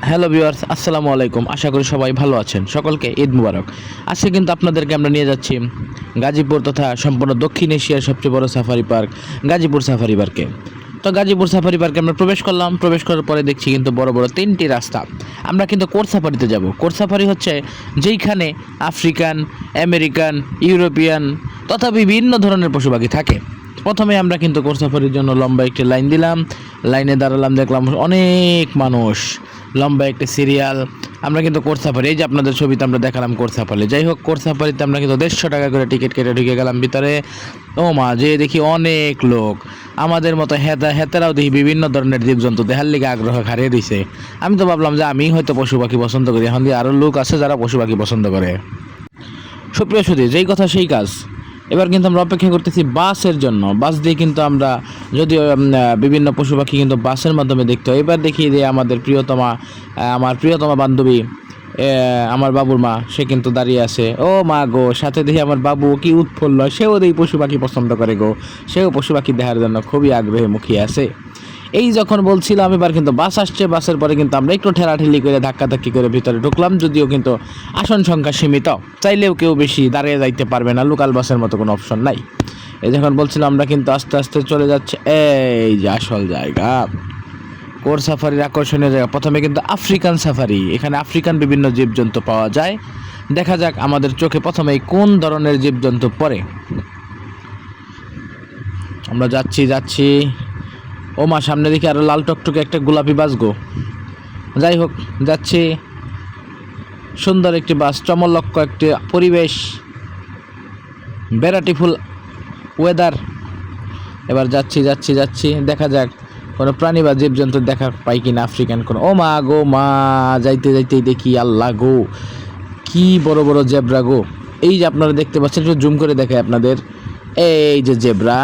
Hello viewers, আসসালামু আলাইকুম। আশা করি সবাই ভালো আছেন। সকলকে ঈদ মুবারক। আজকে কিন্তু আপনাদেরকে আমরা নিয়ে যাচ্ছি গাজীপুর তথা সম্পূর্ণ দক্ষিণ এশিয়ার সবচেয়ে বড় সাফারি পার্ক গাজীপুর সাফারি পার্কে। তো গাজীপুর সাফারি পার্কে আমরা প্রবেশ করলাম। প্রবেশ করার পরে দেখছি কিন্তু বড় বড় তিনটি রাস্তা। আমরা কিন্তু কোর সাফারিতে যাব। কোর সাফারি হচ্ছে যেইখানে আফ্রিকান, আমেরিকান, ইউরোপিয়ান তথা বিভিন্ন ধরনের পশু পাখি থাকে। প্রথমে আমরা কিন্তু কোর সাফারির জন্য লম্বা একটি লাইন দিলাম। লাইনে দাঁড়ালাম, দেখলাম অনেক মানুষ, লম্বা একটি সিরিয়াল। আমরা কিন্তু কোর সাফারি, এই যে আপনাদের ছবিতে আমরা দেখালাম কোর সাফারি। যাই হোক, কোর সাফারিতে আমরা কিন্তু 150 টাকা করে টিকিট কেটে ঢুকে গেলাম ভিতরে। ও মা, যে দেখি অনেক লোক, আমাদের মতো হেতারাও দেখি বিভিন্ন ধরনের জীবজন্তু দেখার লিগে আগ্রহ হারিয়ে দিছে। আমি তো ভাবলাম যে আমি হয়তো পশু পাখি পছন্দ করি, এখন দিয়ে আরও লোক আছে যারা পশু পাখি পছন্দ করে। সুপ্রিয় সুধী, যেই কথা সেই কাজ। এবার কিন্তু আমরা অপেক্ষা করতেছি বাসের জন্য। বাস দিয়ে কিন্তু আমরা যদিও বিভিন্ন পশু পাখি কিন্তু বাসের মাধ্যমে দেখতে হয়। এবার দেখি যে আমার প্রিয়তমা বান্ধবী, আমার বাবুর মা, সে কিন্তু দাঁড়িয়ে আছে। ও মা গো, সাথে দেখি আমার বাবু কি উৎফুল্ল, সেও দেখি পশু পাখি পছন্দ করে গো। সেও পশু পাখি দেখার জন্য খুবই আগ্রহে মুখিয়ে আছে। এই যখন বলছিলাম, এবার কিন্তু বাস আসছে। বাসের পরে কিন্তু আমরা একটু ঠেলাঠেলি করে ধাক্কাধাক্কি করে ভিতরে ঢুকলাম। যদিও কিন্তু আসন সংখ্যা সীমিত, চাইলেও কেউ বেশি দাঁড়িয়ে যাইতে পারবে না, লোকাল বাসের মতো কোনো অপশন নাই। এই যখন বলছিলাম, আমরা কিন্তু আস্তে আস্তে চলে যাচ্ছে এই যে আসল জায়গা, কোর সাফারির আকর্ষণীয় জায়গা। প্রথমে কিন্তু আফ্রিকান সাফারি, এখানে আফ্রিকান বিভিন্ন জীবজন্তু পাওয়া যায়। দেখা যাক আমাদের চোখে প্রথমেই কোন ধরনের জীবজন্তু পড়ে। আমরা যাচ্ছি। ও মা, সামনে দিকে আরো লাল টকটকে একটা গোলাপি বাস গো। যাই হোক, যাচ্ছি। সুন্দর একটি বাস, চমলক্ষ একটি পরিবেশ, বেরাটিফুল ওয়েদার। এবার যাচ্ছি। দেখা যাক কোনো প্রাণী বা জীবজন্তু দেখা পাই কিনা আফ্রিকান কোনো। ও মা গো মা, যাইতেই দেখি, আল্লাহ গো, কি বড় বড় জেব্রা গো। এই যে আপনারা দেখতে পাচ্ছেন, একটু জুম করে দেখায় আপনাদের। এই যে জেব্রা,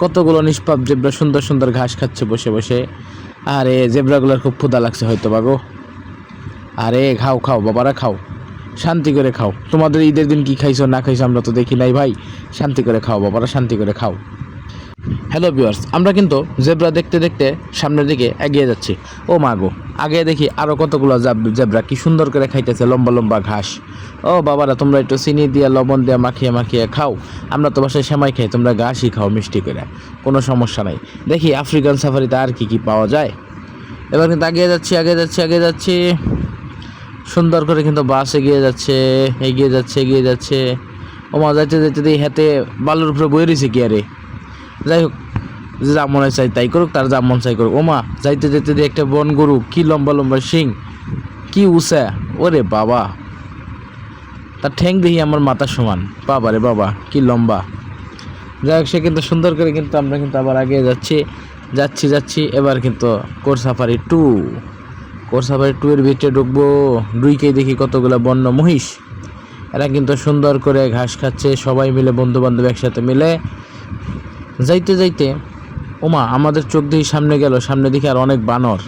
কতগুলো নিষ্পাপ জেব্রা সুন্দর সুন্দর ঘাস খাচ্ছে বসে বসে। আরে জেব্রাগুলোর খুব ক্ষুধা লাগছে হয়তো বা গো। আরে খাও বাবারা, খাও, শান্তি করে খাও। তোমাদের ঈদের দিন কি খাইছো না খাইছো আমরা তো দেখি নাই ভাই। শান্তি করে খাও বাবারা, শান্তি করে খাও। হ্যালো ভিউয়ার্স, আমরা কিন্তু জেব্রা দেখতে দেখতে সামনের দিকে এগিয়ে যাচ্ছি। ও মা গো, আগে দেখি আরও কতগুলো জেব্রা কি সুন্দর করে খাইতেছে লম্বা লম্বা ঘাস। ও বাবারা, তোমরা একটু চিনি দিয়া লবণ দিয়া মাখিয়ে খাও। আমরা তো বাসায় সেমাই খাই, তোমরা ঘাসই খাও মিষ্টি করে, কোনো সমস্যা নাই। দেখি আফ্রিকান সাফারিতে আর কি পাওয়া যায়। এবার কিন্তু আগে যাচ্ছি। সুন্দর করে কিন্তু বাস এগিয়ে যাচ্ছে। ও মা, যাইতে দিয়ে হাতে বালুর উপরে বয়ে রয়েছে কি আরে। যাই হোক, যা মনে চাই তাই করুক, তার যা মন চাই করুক। ওমা, যাইতে দিয়ে একটা বন গরু, কি লম্বা লম্বা শিং, কি উঁচা, ওরে বাবা, তার ঠ্যাং দেখি আমার মাথার সমান। বাবা রে বাবা, কি লম্বা। যাই হোক, সে কিন্তু সুন্দর করে কিন্তু আমরা কিন্তু আবার আগে যাচ্ছি। এবার কিন্তু কোর সাফারি 2 এর ভিতরে ঢুকবো। ঢুকেই দেখি কতগুলো বন্য মহিষ, এরা কিন্তু সুন্দর করে ঘাস খাচ্ছে, সবাই মিলে, বন্ধু বান্ধব একসাথে মিলে। যাইতে ওমা, আমাদের চোখ দিয়ে সামনে গেল, সামনে দিকে আর অনেক বানর।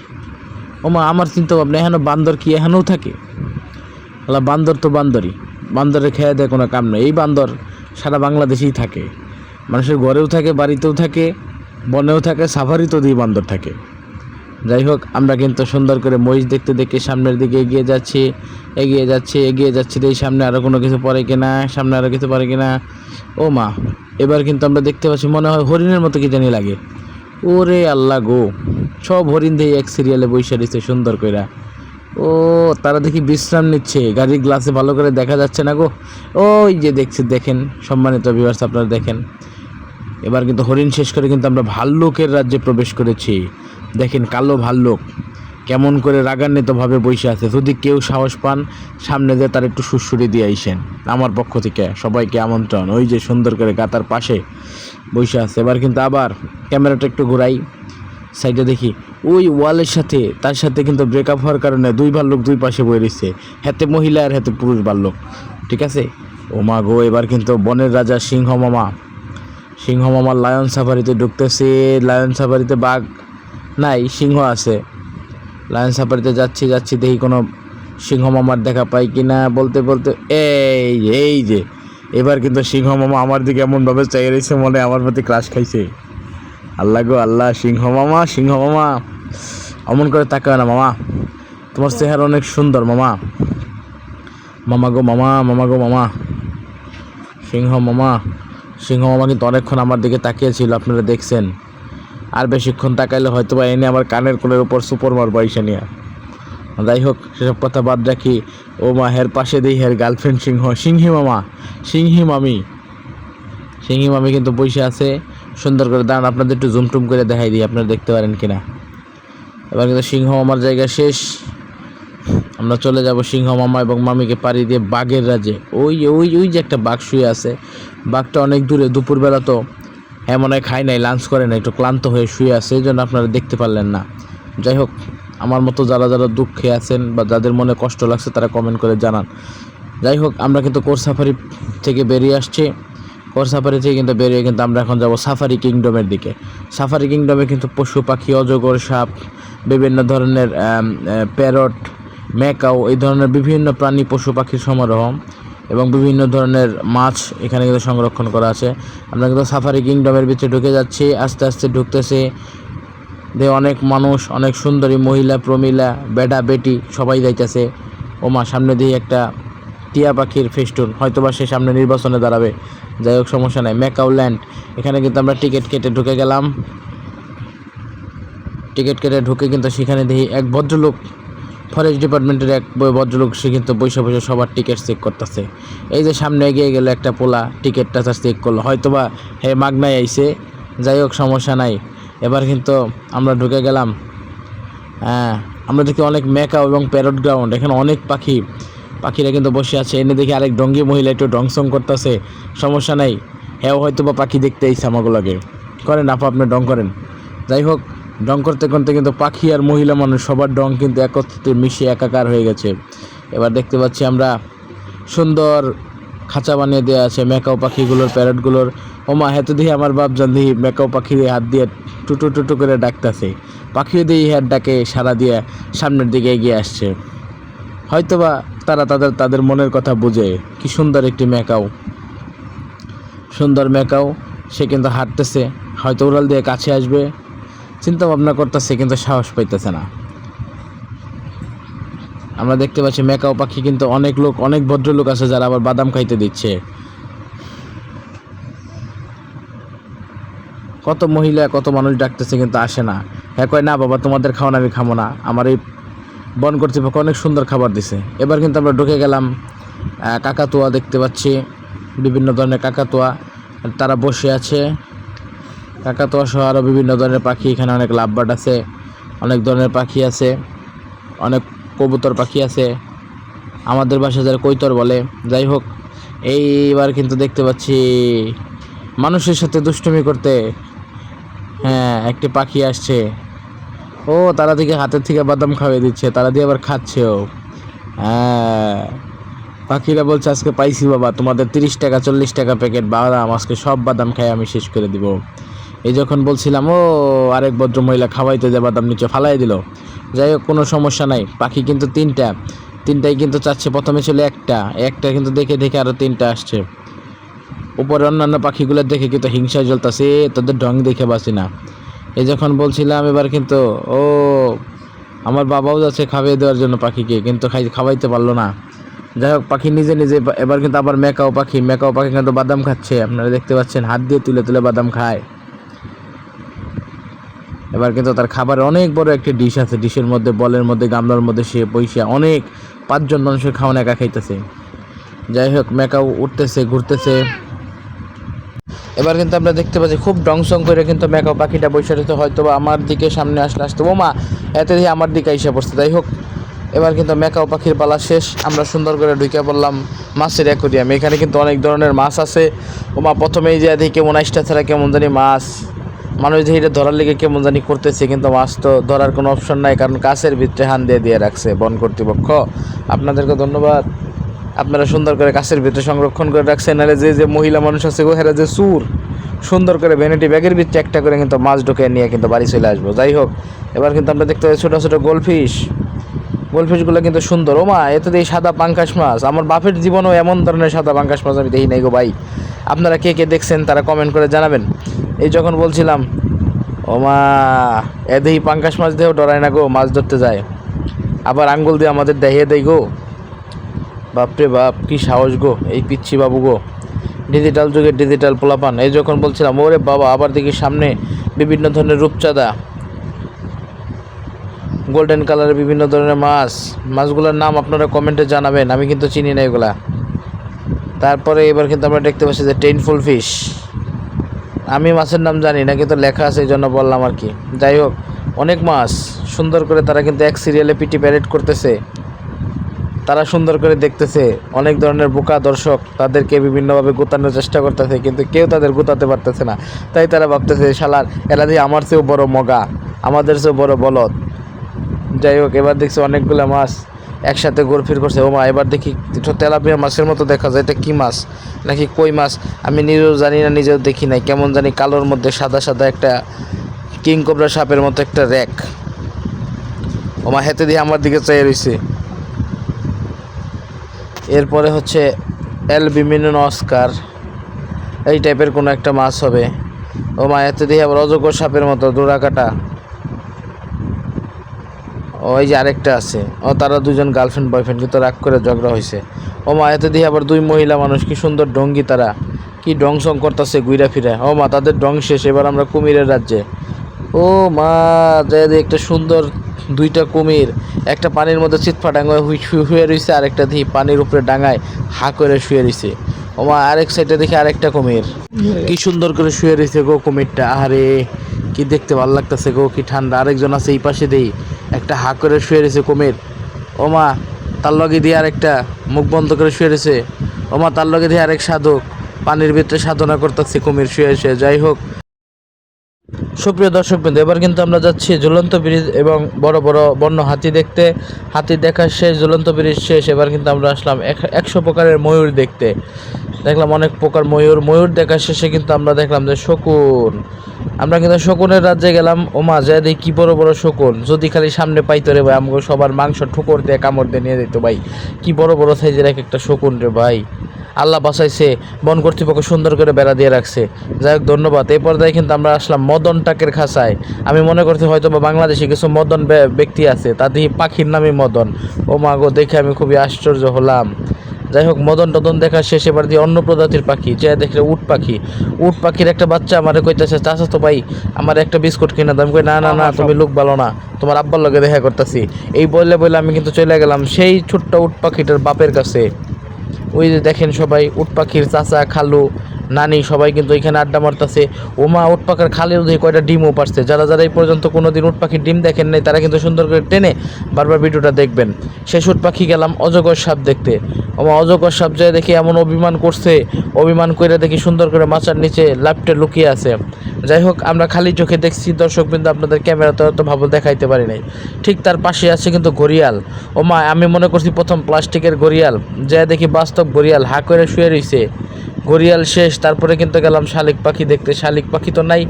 ওমা, আমার চিন্তা ভাবনা, এখানে বান্দর কি এখানেও থাকে? বান্দর তো বান্দরই, বান্দরে খেয়ে দেয় কোনো কাম নেই। এই বান্দর সারা বাংলাদেশেই থাকে, মানুষের ঘরেও থাকে, বাড়িতেও থাকে, বনেও থাকে, সাফারিতেও দিয়ে বান্দর থাকে। যাই হোক, আমরা কিন্তু সুন্দর করে মহিষ দেখতে সামনের দিকে এগিয়ে যাচ্ছি। এই সামনে আরও কোনো কিছু পড়ে কিনা, ও মা, এবার কিন্তু আমরা দেখতে পাচ্ছি, মনে হয় হরিণের মতো কি জানি লাগে। ওরে আল্লাহ গো, সব হরিণ দিয়ে এক সিরিয়ালে বসে দিচ্ছে সুন্দর কইরা। ও, তারা দেখি বিশ্রাম নিচ্ছে, গাড়ির গ্লাসে ভালো করে দেখা যাচ্ছে না গো। ওই যে দেখেন সম্মানিত ভিউয়ার্স, আপনারা দেখেন। এবার কিন্তু হরিণ শেষ করে কিন্তু আমরা ভাল্লুকের রাজ্যে প্রবেশ করেছি। দেখেন কালো ভাল্লুক কেমন করে রাগান্বিতভাবে বসে আছে। যদি কেউ সাহস পান, সামনে যে তার একটু সুড়সুড়ি দিয়ে আইসেন, আমার পক্ষ থেকে সবাইকে আমন্ত্রণ। ওই যে সুন্দর করে গাতার পাশে বসে আছে। এবার কিন্তু আবার ক্যামেরাটা একটু ঘোরাই, সাইডে দেখি ওই ওয়ালের সাথে, তার সাথে কিন্তু ব্রেকআপ হওয়ার কারণে দুই ভাল্লুক দুই পাশে বয়ে রয়েছে, হাতে মহিলা আর হাতে পুরুষ ভাল্লুক। ঠিক আছে, ও মা গো, এবার কিন্তু বনের রাজা সিংহ মামা লায়ন সাফারিতে ঢুকতেছে। লায়ন সাফারিতে বাঘ নাই, সিংহ আছে। লায়ন সাফারিতে যাচ্ছি, দেখি কোনো সিংহ মামার দেখা পাই কিনা। বলতে এই যে এবার কিন্তু সিংহ মামা আমার দিকে এমনভাবে চাই রয়েছে, মনে আমার প্রতি ক্রাশ খাইছে। আল্লাহ গো আল্লাহ, সিংহ মামা অমন করে তাকায় না মামা। তোমার চেহারা অনেক সুন্দর মামা। মামা গো মামা, মামা গো মামা, সিংহ মামা। সিংহ মামা কিন্তু অনেকক্ষণ আমার দিকে তাকিয়েছিল, আপনারা দেখছেন। আর বেশিক্ষণ তাকাইলে হয়তো বা এনে আমার কানের কোলের উপর সুপর মারবো আইসা নিয়ে। যাই হোক, সেসব কথা বাদ রাখি। ও মা, হের পাশে দিই হের গার্লফ্রেন্ড সিংহ, সিংহি মামা, সিংহি মামি। সিংহি মামি কিন্তু বসে আছে সুন্দর করে। দাঁড়ান, আপনাদের একটু জুম টুম করে দেখাই দিই, আপনারা দেখতে পারেন কিনা। এবার কিন্তু সিংহ মামার জায়গা শেষ। আমরা চলে যাব সিংহ মামা এবং মামিকে পাড়ি দিয়ে বাঘের রাজে। ওই ওই ওই যে একটা বাঘ শুয়ে আছে, বাঘটা অনেক দূরে। দুপুরবেলা তো হ্যাঁ মনে হয় খায় নাই, লাঞ্চ করে নাই, একটু ক্লান্ত হয়ে শুয়ে আছে, এই জন্য আপনারা দেখতে পারলেন না। যাই হোক, আমার মতো যারা যারা দুঃখে আছেন বা যাদের মনে কষ্ট লাগছে তারা কমেন্ট করে জানান। যাই হোক, আমরা কিন্তু কোর সাফারি থেকে বেরিয়ে আসছি। কোর সাফারি থেকে কিন্তু বেরিয়ে কিন্তু আমরা এখন যাব সাফারি কিংডমের দিকে। সাফারি কিংডমে কিন্তু পশু পাখি, অজগর, সাপ, বিভিন্ন ধরনের প্যারট, ম্যাকাও, এই ধরনের বিভিন্ন প্রাণী, পশু পাখির সমারোহ এবং বিভিন্ন ধরনের মাছ এখানে কিন্তু সংরক্ষণ করা আছে। আমরা কিন্তু সাফারি কিংডমের ভিতরে ঢুকে যাচ্ছি, আস্তে আস্তে ঢুকতেছি। অনেক মানুষ, অনেক সুন্দরী মহিলা, প্রমিলা, বেটা বেটি সবাই যাইতেছে। ওমা, সামনে দিয়ে একটা টিয়া পাখির ফেস্টুন, হয়তো বা সে সামনে নির্বাচনে দাঁড়াবে। যাই হোক, সমস্যা নাই। ম্যাকাও ল্যান্ড, এখানে কিন্তু আমরা টিকিট কেটে ঢুকে গেলাম। টিকিট কেটে ঢুকে কিন্তু সেখানে দেখি এক ভদ্রলোক, ফরেস্ট ডিপার্টমেন্টের এক ভদ্রলোক, সে কিন্তু বসে বসে সবার টিকিট চেক করতেছে। এই যে সামনে এগিয়ে গেল একটা পোলা, টিকিটটা চেক করলো, হয়তো বা হে মাগনায় আইছে। যাই হোক, সমস্যা নাই। এবার কিন্তু আমরা ঢুকে গেলাম। হ্যাঁ, আমরা দেখি অনেক ম্যাকাও এবং প্যারট গ্রাউন্ড, এখানে অনেক পাখিরা কিন্তু বসে আছে। এনে দেখি আরেক ডঙ্গি মহিলা একটু ডংসং করতেছে। সমস্যা নাই, হ্যাঁ হয়তো বা পাখি দেখতে আইছে আমাগুলোকে। করেন আপা, আপনি ডং করেন। যাই হোক, ডং করতে করতে কিন্তু পাখি আর মহিলা মানুষ সবার ডং কিন্তু একত্রে মিশে একাকার হয়ে গেছে। এবার দেখতে পাচ্ছি আমরা সুন্দর খাঁচা বানিয়ে দেওয়া আছে ম্যাকাও পাখিগুলোর, প্যারটগুলোর। ওমা, হেতু দিয়ে আমার বাপ জান দিই ম্যাকাও পাখি দিয়ে হাত দিয়ে টুটু টুটু করে ডাকতেছে। পাখিও দিয়ে হাত ডাকে সারা দিয়ে সামনের দিকে এগিয়ে আসছে। হয়তোবা তারা তাদের মনের কথা বুঝে। কি সুন্দর একটি ম্যাকাও, সুন্দর ম্যাকাও। সে কিন্তু হাঁটতেছে, হয়তো উড়াল দিয়ে কাছে আসবে, চিন্তা ভাবনা করতেছে, কিন্তু সাহস পাইতেছে না। আমরা দেখতে পাচ্ছি ম্যাকাও পাখি কিন্তু অনেক ভদ্রলোক আছে যারা আবার বাদাম খাইতে দিচ্ছে। কত মহিলা, কত মানুষ ডাকতেছে, কিন্তু আসে না। হ্যাঁ কয়, না বাবা তোমাদের খাওয়ান আমি খাবো না, আমার এই বন কর্তৃপক্ষ অনেক সুন্দর খাবার দিছে। এবার কিন্তু আমরা ঢুকে গেলাম। কাকাতুয়া দেখতে পাচ্ছি, বিভিন্ন ধরনের কাকাতুয়া, তারা বসে আছে। কাকাতুয়া সহ আরও বিভিন্ন ধরনের পাখি, এখানে অনেক লাভবার্ড আছে, অনেক ধরনের পাখি আছে, অনেক কবুতর পাখি আছে, আমাদের বাসায় যারা কৈতর বলে। যাই হোক, এইবার কিন্তু দেখতে পাচ্ছি মানুষের সাথে দুষ্টুমি করতে, হ্যাঁ একটি পাখি আসছে। ও, তারা থেকে হাতের থেকে বাদাম খাওয়াই দিচ্ছে, তারা দিয়ে আবার খাচ্ছেও। হ্যাঁ, পাখিরা বলছে আজকে পাইছি বাবা, তোমাদের 30 টাকা 40 টাকা প্যাকেট বাদাম, আজকে সব বাদাম খাই আমি শেষ করে দিব। এই যখন বলছিলাম, ও আরেক ভদ্র মহিলা খাওয়াইতে যে বাদাম নিচে ফালাই দিল। যাই হোক, কোনো সমস্যা নাই। পাখি কিন্তু তিনটাই কিন্তু চাচ্ছে। প্রথমে ছিল একটা কিন্তু দেখে দেখে আরও 3টা আসছে। উপরে অন্যান্য পাখিগুলো দেখে কিন্তু হিংসায় জ্বলতেছে, তাদের ঢং দেখে বাঁচি না। এই যখন বলছিলাম, এবার কিন্তু ও আমার বাবাও যাচ্ছে খাইয়ে দেওয়ার জন্য পাখিকে, কিন্তু খাওয়াইতে পারলো না। যাই হোক, পাখি নিজে নিজে এবার কিন্তু আবার ম্যাকাও পাখি কিন্তু বাদাম খাচ্ছে, আপনারা দেখতে পাচ্ছেন, হাত দিয়ে তুলে তুলে বাদাম খায়। এবার কিন্তু তার খাবারে অনেক বড় একটি ডিশ আছে, ডিশের মধ্যে, বলের মধ্যে, গামলার মধ্যে সে বইসা অনেক 5 জন মানুষের খাওয়ানো একা খাইতেছে। যাই হোক, ম্যাকাও উঠতেছে, ঘুরতেছে। এবার কিন্তু আমরা দেখতে পাচ্ছি খুব ডংসং করে কিন্তু ম্যাকাও পাখিটা বসে রয়েছে, হয়তো বা আমার দিকে সামনে আসতে ও মা, এতে দিয়ে আমার দিকে এসে পড়ছে। যাই হোক, এবার কিন্তু ম্যাকাও পাখির পালা শেষ। আমরা সুন্দর করে ঢুকে পড়লাম মাছের অ্যাকোরিয়াম। এখানে কিন্তু অনেক ধরনের মাছ আছে। ও মা, প্রথমেই যে দেখি কেমন আইসটা ছাড়া কেমন জানি মাছ, মানুষ যে এটা ধরার লেগে কেমন জানি করতেছে, কিন্তু মাছ তো ধরার কোনো অপশন নাই, কারণ কাছের ভিতরে হান দিয়ে রাখছে বন কর্তৃপক্ষ। আপনাদেরকে ধন্যবাদ, আপনারা সুন্দর করে কাছের ভিতরে সংরক্ষণ করে রাখছেন। নাহলে যে মহিলা মানুষ আছে ওহেরা যে সুর সুন্দর করে ভ্যানিটি ব্যাগের ভিতরে একটা করে কিন্তু মাছ ঢুকে নিয়ে কিন্তু বাড়ি চলে আসবো। যাই হোক, এবার কিন্তু আমরা দেখতে পাচ্ছি ছোটো ছোটো গোলফিশগুলো কিন্তু সুন্দর। ও মা, এতে দেখি সাদা পাঙ্কাশ মাছ, আমার বাপের জীবনেও এমন ধরনের সাদা পাঙ্কাশ মাছ আমি দেখি নাই গো ভাই। আপনারা কে কে দেখছেন তারা কমেন্ট করে জানাবেন। এই যখন বলছিলাম, ও মা, এ দেখি পাঙ্কাশ মাছ দেহেও ডরায় না গো, মাছ ধরতে যায়। আবার আঙ্গুল দিয়ে আমাদের দেখিয়ে দেয় গো। বাপরে বাপ, কি সাহস গো এই পিচ্ছি বাবু গো। ডিজিটাল যুগে ডিজিটাল পোলাপান। এই যখন বলছিলাম ওরে বাবা, আবার দেখি সামনে বিভিন্ন ধরনের রূপচাঁদা, গোল্ডেন কালারের বিভিন্ন ধরনের মাছগুলোর নাম আপনারা কমেন্টে জানাবেন, আমি কিন্তু চিনি না এগুলা। তারপরে এবার কিন্তু আমরা দেখতে পাচ্ছি যে টেইনফুল ফিশ। আমি মাছের নাম জানি না, কিন্তু লেখা আছে এই জন্য বললাম আর কি। যাই হোক, অনেক মাছ সুন্দর করে তারা কিন্তু এক সিরিয়ালে পিটি প্যারেড করতেছে, তারা সুন্দর করে দেখতেছে। অনেক ধরনের বোকা দর্শক তাদেরকে বিভিন্নভাবে গোতানোর চেষ্টা করতেছে, কিন্তু কেউ তাদের গোতাতে পারতেছে না। তাই তারা ভাবতেছে শালার এরা দিয়ে আমার চেয়েও বড় মগা, আমাদের চেয়েও বড় বলদ। যাই হোক, এবার দেখছি অনেকগুলো মাছ একসাথে ঘুরফির করছে। ও মা, এবার দেখি তেলাপিয়া মাছের মতো দেখা যায়। এটা কি মাছ নাকি কই মাছ আমি নিজেও জানি না, নিজেও দেখি নাই। কেমন জানি কালোর মধ্যে সাদা সাদা একটা কিং কোবরা সাপের মতো একটা র্যাক। ও মা, হেতে দিয়ে আমার দিকে চেয়ে রয়েছে। এরপরে হচ্ছে অ্যালবিমিনো অস্কার, এই টাইপের কোনো একটা মাছ হবে। ও মা, এতে দিয়ে আবার অজগর সাপের মতো ডোরা কাটা। ওই যে আরেকটা আছে, ও তারা দুজন গার্লফ্রেন্ড বয়ফ্রেন্ড, কিন্তু রাগ করে ঝগড়া হয়েছে। ও মা, এতে দিয়ে আবার দুই মহিলা মানুষ, কি সুন্দর ডঙ্গি, তারা কি ডং সং করতেছে ঘুরা ফিরে। ও মা, তাদের ডং শেষ, এবার আমরা কুমিরের রাজ্যে। ও মা, যাই একটা সুন্দর দুইটা কুমির, একটা পানির মধ্যে চিৎফা ডাঙায় শুয়ে রয়েছে, আরেকটা দেখি পানির উপরে ডাঙায় হা করে শুয়ে রয়েছে। ও মা, আরেক সাইডে দেখি আরেকটা কুমির, কি সুন্দর করে শুয়ে রয়েছে গো কুমিরটা। আরে কি দেখতে ভালো লাগতেছে গো, কি ঠান্ডা। আরেকজন আছে এই পাশে দেই, একটা হা করে শুয়ে রয়েছে কুমির। ও মা, তার লগে দিয়ে আরেকটা মুখ বন্ধ করে শুয়ে রয়েছে। ও মা, তার লগে দিয়ে আরেক সাধক পানির ভিতরে সাধনা করতেছে কুমির শুয়ে শুয়ে। যাই হোক, সুপ্রিয় দর্শকবৃন্দ, এবার কিন্তু আমরা যাচ্ছি ঝুলন্ত ব্রিজ এবং বড় বড় বন্য হাতি দেখতে। হাতি দেখা শেষ, ঝুলন্ত ব্রিজ শেষ। এবার কিন্তু আমরা আসলাম 100 প্রকারের ময়ূর দেখতে। দেখলাম অনেক প্রকার ময়ূর দেখা শেষে কিন্তু আমরা দেখলাম যে শকুন। আমরা কিন্তু শকুনের রাজ্যে গেলাম। ওমা, যায় দেখি কি বড় বড় শকুন, যদি খালি সামনে পাইতো রে ভাই, আমাকে সবার মাংস ঠুকর দিয়ে কামড় দিয়ে নিয়ে যেত ভাই। কি বড় বড় সাইজের এক একটা শকুন রে ভাই, আল্লাহ বাঁচাইছে, বন কর্তৃপক্ষ সুন্দর করে বেড়া দিয়ে রাখছে। যাই হোক, ধন্যবাদ। এই পর্যায়ে কিন্তু আমরা আসলাম মদন টাকের খাঁচায়। আমি মনে করছি হয়তো বা বাংলাদেশে কিছু মদন ব্যক্তি আছে, তাদের পাখির নামই মদন। ও মা গো, দেখে আমি খুবই আশ্চর্য হলাম। যাই হোক, মদন টদন দেখা শেষ, এবার দিয়ে অন্য প্রজাতির পাখি, যে দেখলে উট পাখি। উট পাখির একটা বাচ্চা আমারে কইতেছে, চাচা তো ভাই আমার একটা বিস্কুট কিনে দাম। কই না না না, তুমি লোক ভালো না, তোমার আব্বার লগে দেখা করতেছি। এই বললে আমি কিন্তু চলে গেলাম সেই ছোট্ট উট পাখিটার বাপের কাছে। ওই যে দেখেন সবাই উট পাখির চাচা, খালু, নানি সবাই কিন্তু এখানে আড্ডা মারতেছে। ওমা, উট পাখির খালেও দেখি কয়টা ডিমও পারছে। যারা যারা এই পর্যন্ত কোনোদিন উট পাখির ডিম দেখেন নাই, তারা কিন্তু সুন্দর করে টেনে বারবার ভিডিওটা দেখবেন। শেষ উট পাখি গেলাম অজগর সাপ দেখতে। ওমা, অজগর সাপ যায় দেখি এমন অভিমান করছে, অভিমান করে দেখি সুন্দর করে মাচার নিচে লাপটে লুকিয়ে আছে। যাই হোক, আমরা খালি চোখে দেখছি দর্শক, কিন্তু আপনাদের ক্যামেরাতে অত ভালো দেখাইতে পারি নাই। ঠিক তার পাশে আছে কিন্তু ঘড়িয়াল। ওমা, আমি মনে করছি প্রথম প্লাস্টিকের ঘড়িয়াল, যা দেখি বাস্তব ঘড়িয়াল, হা করে শুয়ে রয়েছে। ঘড়িয়াল শেষ, তারপরে কিন্তু গেলাম শালিক পাখি দেখতে। শালিক পাখি তো নাই,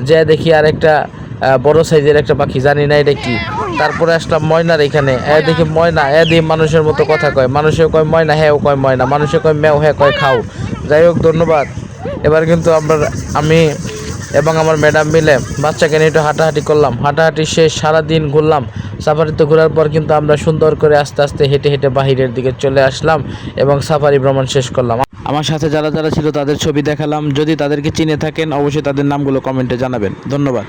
যা দেখি আর একটা বড় সাইজের একটা পাখি, জানি না এটা কি। তারপরে আসলাম ময়নার এখানে। দেখি ময়না, দিয়ে মানুষের মতো কথা কয়। মানুষে কয় ময়না, হ্যাঁ কয় ময়না। মানুষে কয় ম্যাও, হ্যাঁ কয় খাও। যাই হোক, ধন্যবাদ। এবার কিন্তু আমি এবং আমার ম্যাডাম মিলে বাচ্চাকে নিয়ে একটু হাঁটাহাঁটি করলাম। হাঁটাহাঁটি শেষ, সারাদিন ঘুরলাম। সাফারিতে ঘোরার পর কিন্তু আমরা সুন্দর করে আস্তে আস্তে হেঁটে হেঁটে বাহিরের দিকে চলে আসলাম এবং সাফারি ভ্রমণ শেষ করলাম। আমার সাথে যারা যারা ছিল তাদের ছবি দেখালাম। যদি তাদেরকে চিনে থাকেন, অবশ্যই তাদের নামগুলো কমেন্টে জানাবেন। ধন্যবাদ।